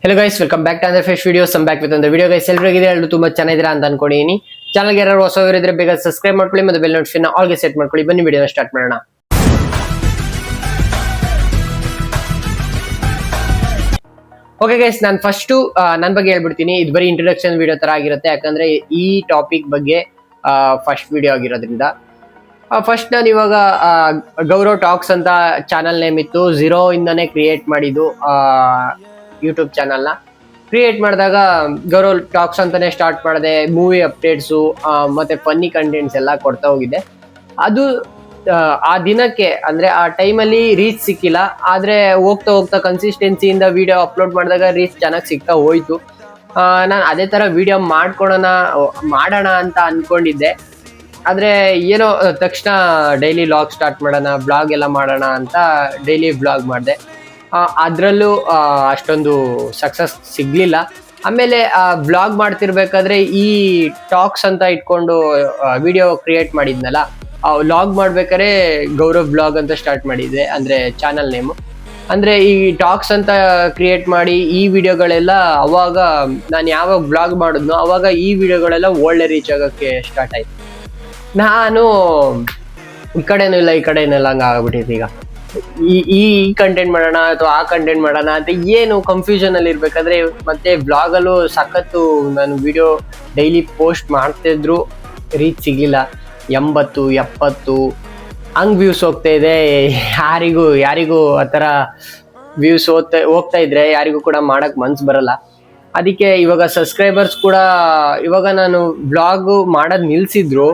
Hello guys, welcome back to another fresh video. I'm back with another video guys. ಎಲ್ಲರಿಗಿದೆ ಎಲ್ಲರೂ ತುಂಬಾ ಚೆನ್ನಾಗಿದ್ದೀರಾ ಅಂತ ಅನ್ಕೊಂಡಿದ್ದೀನಿ. ಚಾನಲ್ಗೆ ಯಾರು ಹೊಸಬರು ಇದ್ರೆ ಬೇಗ ಸಬ್ಸ್ಕ್ರೈಬ್ ಮಾಡ್ಕೊಳ್ಳಿ ಮತ್ತು ಬೆಲ್ ನೋಟಿಫಿಕೇಶನ್ ಆಲ್ ಗೆ ಸೆಟ್ ಮಾಡ್ಕೊಳ್ಳಿ. ಬನ್ನಿ ವಿಡಿಯೋನ ಸ್ಟಾರ್ಟ್ ಮಾಡೋಣ. ಓಕೆ ಗೈಸ್, ನಾನು ಫಸ್ಟ್ ನನ್ನ ಬಗ್ಗೆ ಹೇಳ್ಬಿಡ್ತೀನಿ. ಇದು ಬರೀ ಇಂಟ್ರೊಡಕ್ಷನ್ ವಿಡಿಯೋ ತರ ಆಗಿರುತ್ತೆ, ಯಾಕಂದ್ರೆ ಈ ಟಾಪಿಕ್ ಬಗ್ಗೆ ಫಸ್ಟ್ ವಿಡಿಯೋ ಆಗಿರೋದ್ರಿಂದ. ಫಸ್ಟ್ ನಾನು ಇವಾಗ ಗೌರವ್ ಟಾಕ್ಸ್ ಅಂತ ಚಾನಲ್ ನೇಮ್ ಇತ್ತು, ಝೀರೋ ಇಂದಾನೆ ಕ್ರಿಯೇಟ್ ಮಾಡಿದ್ದು ಯೂಟ್ಯೂಬ್ ಚಾನಲ್ನ. ಕ್ರಿಯೇಟ್ ಮಾಡಿದಾಗ ಗೌರವ್ ಟಾಕ್ಸ್ ಅಂತಾನೆ ಸ್ಟಾರ್ಟ್ ಮಾಡಿದೆ. ಮೂವಿ ಅಪ್ಡೇಟ್ಸು ಮತ್ತೆ ಫನ್ನಿ ಕಂಟೆಂಟ್ಸ್ ಎಲ್ಲ ಕೊಡ್ತಾ ಹೋಗಿದ್ದೆ. ಅದು ಆ ದಿನಕ್ಕೆ ಅಂದ್ರೆ ಆ ಟೈಮಲ್ಲಿ ರೀಚ್ ಸಿಕ್ಕಿಲ್ಲ, ಆದ್ರೆ ಹೋಗ್ತಾ ಹೋಗ್ತಾ ಕನ್ಸಿಸ್ಟೆನ್ಸಿಯಿಂದ ವಿಡಿಯೋ ಅಪ್ಲೋಡ್ ಮಾಡಿದಾಗ ರೀಚ್ ಚೆನ್ನಾಗಿ ಸಿಗ್ತಾ ಹೋಯ್ತು. ನಾನು ಅದೇ ತರ ವಿಡಿಯೋ ಮಾಡೋಣ ಅಂತ ಅನ್ಕೊಂಡಿದ್ದೆ. ಆದ್ರೆ ಏನೋ ತಕ್ಷಣ ಡೈಲಿ ವ್ಲಾಗ್ ಸ್ಟಾರ್ಟ್ ಮಾಡೋಣ, ಬ್ಲಾಗ್ ಎಲ್ಲ ಮಾಡೋಣ ಅಂತ ಡೈಲಿ ವ್ಲಾಗ್ ಮಾಡಿದೆ. ಅದರಲ್ಲೂ ಅಷ್ಟೊಂದು ಸಕ್ಸಸ್ ಸಿಗ್ಲಿಲ್ಲ. ಆಮೇಲೆ ವ್ಲಾಗ್ ಮಾಡ್ತಿರ್ಬೇಕಾದ್ರೆ ಈ ಟಾಕ್ಸ್ ಅಂತ ಇಟ್ಕೊಂಡು ವಿಡಿಯೋ ಕ್ರಿಯೇಟ್ ಮಾಡಿದ್ನಲ್ಲ, ವ್ಲಾಗ್ ಮಾಡ್ಬೇಕಾದ್ರೆ ಗೌರವ್ ಬ್ಲಾಗ್ ಅಂತ ಸ್ಟಾರ್ಟ್ ಮಾಡಿದ್ದೆ, ಅಂದ್ರೆ ಚಾನಲ್ ನೇಮು. ಅಂದ್ರೆ ಈ ಟಾಕ್ಸ್ ಅಂತ ಕ್ರಿಯೇಟ್ ಮಾಡಿ ಈ ವಿಡಿಯೋಗಳೆಲ್ಲ ಅವಾಗ ನಾನು ಯಾವಾಗ ಬ್ಲಾಗ್ ಮಾಡಿದ್ನೋ ಅವಾಗ ಈ ವಿಡಿಯೋಗಳೆಲ್ಲ ಒಳ್ಳೆ ರೀಚ್ ಆಗೋಕ್ಕೆ ಸ್ಟಾರ್ಟ್ ಆಯ್ತು. ನಾನು ಈ ಕಡೆನೂ ಇಲ್ಲ ಈ ಕಡೆನೂ ಇಲ್ಲ ಹಂಗ ಆಗ್ಬಿಟ್ಟಿದೆ. ಈಗ ಈ ಕಂಟೆಂಟ್ ಮಾಡೋಣ ಅಥವಾ ಆ ಕಂಟೆಂಟ್ ಮಾಡೋಣ ಅಂತ ಏನು ಕನ್ಫ್ಯೂಷನ್ ಅಲ್ಲಿ ಇರ್ಬೇಕಾದ್ರೆ, ಮತ್ತೆ ಬ್ಲಾಗಲ್ಲೂ ಸಖತ್ತು ನಾನು ವಿಡಿಯೋ ಡೈಲಿ ಪೋಸ್ಟ್ ಮಾಡ್ತಿದ್ರು ರೀಚ್ ಸಿಗ್ಲಿಲ್ಲ. 80-70 ಹಂಗ್ ವ್ಯೂಸ್ ಹೋಗ್ತಾ ಇದೆ. ಯಾರಿಗೂ ಆ ಥರ ವ್ಯೂಸ್ ಹೋಗ್ತಾ ಇದ್ರೆ ಯಾರಿಗೂ ಕೂಡ ಮಾಡಕ್ ಮನ್ಸು ಬರಲ್ಲ. ಅದಕ್ಕೆ ಇವಾಗ ಸಬ್ಸ್ಕ್ರೈಬರ್ಸ್ ಕೂಡ, ಇವಾಗ ನಾನು ಬ್ಲಾಗ್ ಮಾಡೋದು ನಿಲ್ಸಿದ್ರು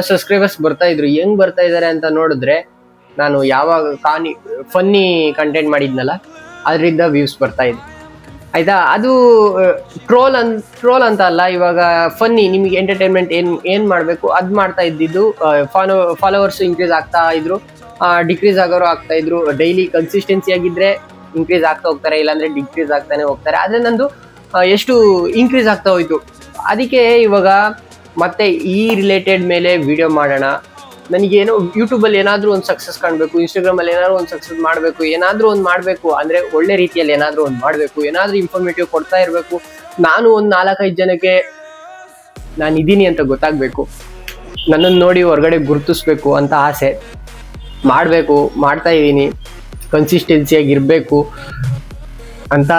ಸಬ್ಸ್ಕ್ರೈಬರ್ಸ್ ಬರ್ತಾ ಇದ್ರು. ಹೆಂಗ್ ಬರ್ತಾ ಇದಾರೆ ಅಂತ ನೋಡಿದ್ರೆ, ನಾನು ಯಾವಾಗ ಫನ್ನಿ ಕಂಟೆಂಟ್ ಮಾಡಿದ್ನಲ್ಲ ಅದರಿಂದ ವ್ಯೂಸ್ ಬರ್ತಾ ಇದೆ, ಆಯ್ತಾ. ಅದು ಟ್ರೋಲ್ ಅಂತ ಅಲ್ಲ, ಇವಾಗ ಫನ್ನಿ ನಿಮಗೆ ಎಂಟರ್ಟೈನ್ಮೆಂಟ್ ಏನ್ ಮಾಡಬೇಕು ಅದು ಮಾಡ್ತಾ ಇದ್ದಿದ್ದು. ಫಾಲೋವರ್ಸ್ ಇನ್ಕ್ರೀಸ್ ಆಗ್ತಾ ಇದ್ರು, ಡಿಕ್ರೀಸ್ ಆಗೋರು ಆಗ್ತಾ ಇದ್ರು. ಡೈಲಿ ಕನ್ಸಿಸ್ಟೆನ್ಸಿ ಆಗಿದ್ರೆ ಇನ್ಕ್ರೀಸ್ ಆಗ್ತಾ ಹೋಗ್ತಾರೆ, ಇಲ್ಲಾಂದ್ರೆ ಡಿಕ್ರೀಸ್ ಆಗ್ತಾನೆ ಹೋಗ್ತಾರೆ. ಆದ್ರೆ ನಂದು ಎಷ್ಟು ಇನ್ಕ್ರೀಸ್ ಆಗ್ತಾ ಹೋಯ್ತು. ಅದಕ್ಕೆ ಇವಾಗ ಮತ್ತೆ ಈ ರಿಲೇಟೆಡ್ ಮೇಲೆ ವಿಡಿಯೋ ಮಾಡೋಣ. ನನಗೇನೋ ಯೂಟ್ಯೂಬಲ್ಲಿ ಏನಾದರೂ ಒಂದು ಸಕ್ಸಸ್ ಕಾಣಬೇಕು, ಇನ್ಸ್ಟಾಗ್ರಾಮಲ್ಲಿ ಏನಾದರೂ ಒಂದು ಸಕ್ಸಸ್ ಮಾಡಬೇಕು, ಏನಾದರೂ ಒಂದು ಮಾಡಬೇಕು ಅಂದರೆ ಒಳ್ಳೆ ರೀತಿಯಲ್ಲಿ ಏನಾದರೂ ಒಂದು ಮಾಡಬೇಕು, ಏನಾದರೂ ಇನ್ಫಾರ್ಮೇಟಿವ್ ಕೊಡ್ತಾ ಇರಬೇಕು. ನಾನು ಒಂದು 4-5 ಜನಕ್ಕೆ ನಾನು ಇದ್ದೀನಿ ಅಂತ ಗೊತ್ತಾಗಬೇಕು, ನನ್ನನ್ನು ನೋಡಿ ಹೊರಗಡೆ ಗುರುತಿಸ್ಬೇಕು ಅಂತ ಆಸೆ. ಮಾಡ್ತಾ ಇದ್ದೀನಿ, ಕನ್ಸಿಸ್ಟೆನ್ಸಿಯಾಗಿ ಇರಬೇಕು ಅಂತ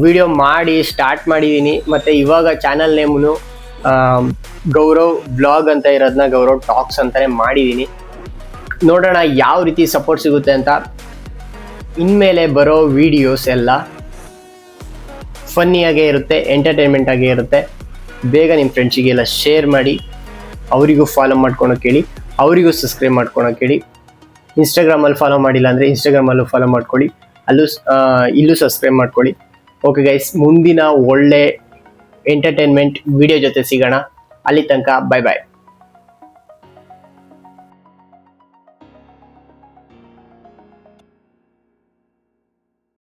ವಿಡಿಯೋ ಮಾಡಿ ಸ್ಟಾರ್ಟ್ ಮಾಡಿದ್ದೀನಿ. ಮತ್ತು ಇವಾಗ ಚಾನಲ್ ನೇಮು ಗೌರವ್ ಬ್ಲಾಗ್ ಅಂತ ಇರೋದನ್ನ ಗೌರವ್ ಟಾಕ್ಸ್ ಅಂತಾನೆ ಮಾಡಿದ್ದೀನಿ. ನೋಡೋಣ ಯಾವ ರೀತಿ ಸಪೋರ್ಟ್ ಸಿಗುತ್ತೆ ಅಂತ. ಇನ್ಮೇಲೆ ಬರೋ ವಿಡಿಯೋಸ್ ಎಲ್ಲ ಫನ್ನಿಯಾಗೇ ಇರುತ್ತೆ, ಎಂಟರ್ಟೈನ್ಮೆಂಟ್ ಆಗೇ ಇರುತ್ತೆ. ಬೇಗ ನಿಮ್ಮ ಫ್ರೆಂಡ್ಸಿಗೆಲ್ಲ ಶೇರ್ ಮಾಡಿ, ಅವರಿಗೂ ಫಾಲೋ ಮಾಡ್ಕೊಳಕ್ಕೆ ಹೇಳಿ, ಅವರಿಗೂ ಸಬ್ಸ್ಕ್ರೈಬ್ ಮಾಡ್ಕೊಳಕ್ಕೆ ಹೇಳಿ. ಇನ್ಸ್ಟಾಗ್ರಾಮಲ್ಲಿ ಫಾಲೋ ಮಾಡಿಲ್ಲ ಅಂದರೆ ಇನ್ಸ್ಟಾಗ್ರಾಮಲ್ಲೂ ಫಾಲೋ ಮಾಡ್ಕೊಳ್ಳಿ, ಇಲ್ಲೂ ಸಬ್ಸ್ಕ್ರೈಬ್ ಮಾಡ್ಕೊಳ್ಳಿ. ಓಕೆ ಗೈಸ್, ಮುಂದಿನ ಒಳ್ಳೆ ಎಂಟರ್ಟೈನ್ಮೆಂಟ್ ವಿಡಿಯೋ ಜೊತೆ ಸಿಗೋಣ. ಅಲ್ಲಿ ತನಕ ಬೈ ಬಾಯ್.